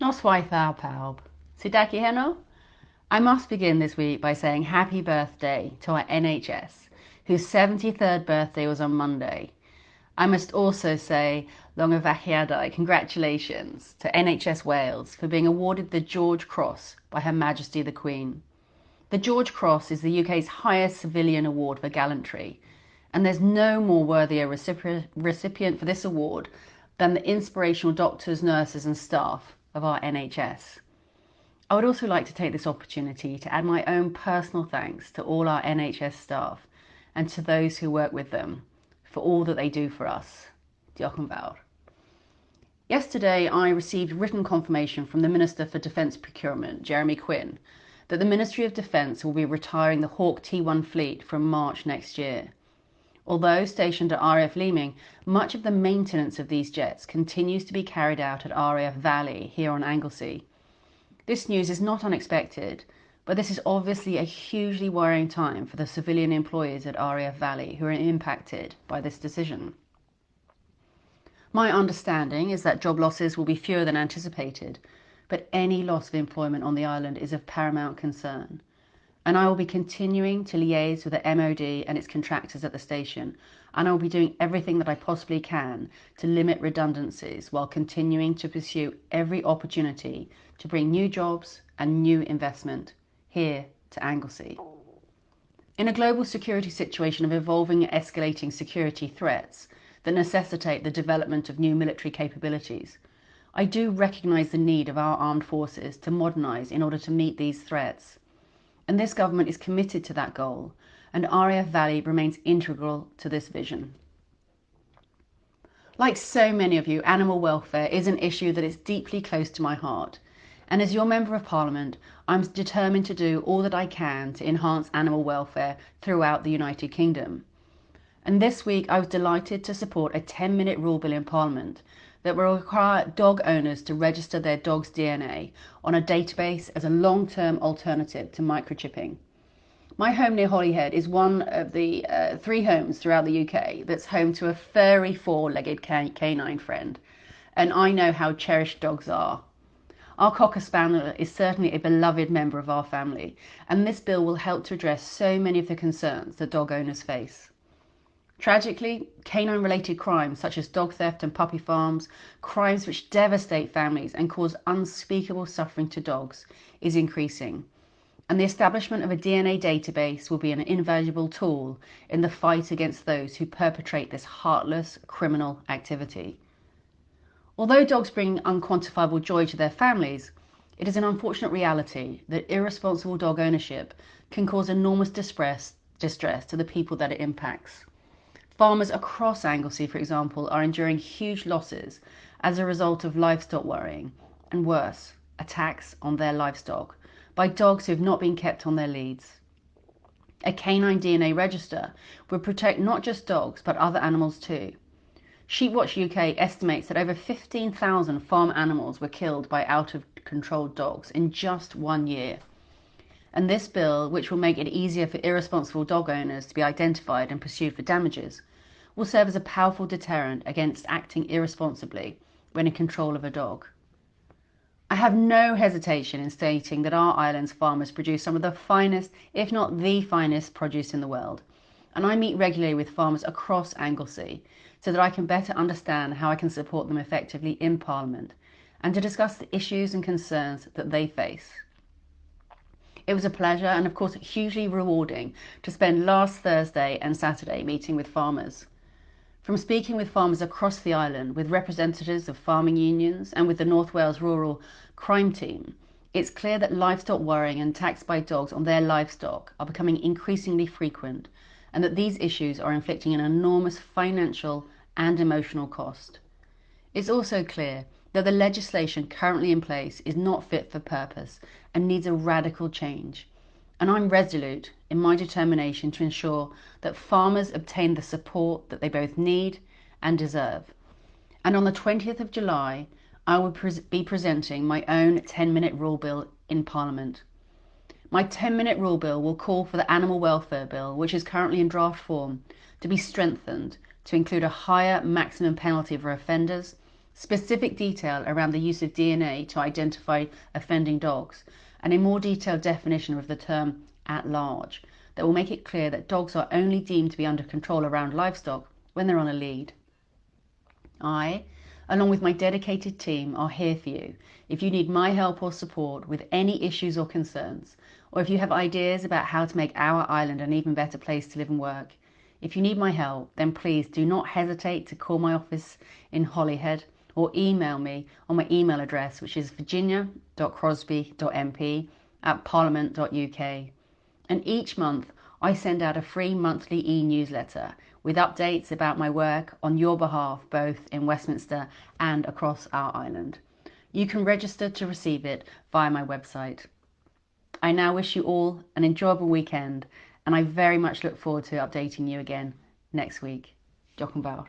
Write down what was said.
Noswaith pawb. Sudaki heno? I must begin this week by saying happy birthday to our NHS, whose 73rd birthday was on Monday. I must also say Longafachiadau, congratulations to NHS Wales for being awarded the George Cross by Her Majesty the Queen. The George Cross is the UK's highest civilian award for gallantry, and there's no more worthier recipient for this award than the inspirational doctors, nurses and staff of our NHS. I would also like to take this opportunity to add my own personal thanks to all our NHS staff and to those who work with them for all that they do for us. Diolch yn fawr. Yesterday, I received written confirmation from the Minister for Defence Procurement, Jeremy Quinn, that the Ministry of Defence will be retiring the Hawk T1 fleet from March next year. Although stationed at RAF Leeming, much of the maintenance of these jets continues to be carried out at RAF Valley here on Anglesey. This news is not unexpected, but this is obviously a hugely worrying time for the civilian employees at RAF Valley who are impacted by this decision. My understanding is that job losses will be fewer than anticipated, but any loss of employment on the island is of paramount concern. And I will be continuing to liaise with the MOD and its contractors at the station, and I will be doing everything that I possibly can to limit redundancies while continuing to pursue every opportunity to bring new jobs and new investment here to Anglesey. In a global security situation of evolving and escalating security threats that necessitate the development of new military capabilities, I do recognise the need of our armed forces to modernise in order to meet these threats. And this government is committed to that goal, and RAF Valley remains integral to this vision. Like so many of you, animal welfare is an issue that is deeply close to my heart, and as your Member of Parliament, I'm determined to do all that I can to enhance animal welfare throughout the United Kingdom. And this week I was delighted to support a 10-minute rule bill in Parliament that will require dog owners to register their dog's DNA on a database as a long-term alternative to microchipping. My home near Holyhead is one of the 3 homes throughout the UK that's home to a furry 4-legged canine friend, and I know how cherished dogs are. Our Cocker Spaniel is certainly a beloved member of our family, and this bill will help to address so many of the concerns that dog owners face. Tragically, canine-related crimes such as dog theft and puppy farms, crimes which devastate families and cause unspeakable suffering to dogs, is increasing. And the establishment of a DNA database will be an invaluable tool in the fight against those who perpetrate this heartless criminal activity. Although dogs bring unquantifiable joy to their families, it is an unfortunate reality that irresponsible dog ownership can cause enormous distress to the people that it impacts. Farmers across Anglesey, for example, are enduring huge losses as a result of livestock worrying, and worse, attacks on their livestock by dogs who have not been kept on their leads. A canine DNA register would protect not just dogs but other animals too. Sheepwatch UK estimates that over 15,000 farm animals were killed by out-of-control dogs in just 1 year. And this bill, which will make it easier for irresponsible dog owners to be identified and pursued for damages, will serve as a powerful deterrent against acting irresponsibly when in control of a dog. I have no hesitation in stating that our island's farmers produce some of the finest, if not the finest, produce in the world, and I meet regularly with farmers across Anglesey so that I can better understand how I can support them effectively in Parliament and to discuss the issues and concerns that they face. It was a pleasure and of course hugely rewarding to spend last Thursday and Saturday meeting with farmers. From speaking with farmers across the island, with representatives of farming unions and with the North Wales Rural Crime Team, it's clear that livestock worrying and attacks by dogs on their livestock are becoming increasingly frequent, and that these issues are inflicting an enormous financial and emotional cost. It's also clear that the legislation currently in place is not fit for purpose and needs a radical change. And I'm resolute in my determination to ensure that farmers obtain the support that they both need and deserve. And on the 20th of July, I will be presenting my own 10-minute rule bill in Parliament. My 10-minute rule bill will call for the Animal Welfare Bill, which is currently in draft form, to be strengthened to include a higher maximum penalty for offenders, specific detail around the use of DNA to identify offending dogs, and a more detailed definition of the term at large that will make it clear that dogs are only deemed to be under control around livestock when they're on a lead. I, along with my dedicated team, are here for you if you need my help or support with any issues or concerns, or if you have ideas about how to make our island an even better place to live and work. If you need my help, then please do not hesitate to call my office in Holyhead or email me on my email address, which is virginia.crosby.mp@parliament.uk. And each month I send out a free monthly e-newsletter with updates about my work on your behalf, both in Westminster and across our island. You can register to receive it via my website. I now wish you all an enjoyable weekend, and I very much look forward to updating you again next week. Diolch yn fawr.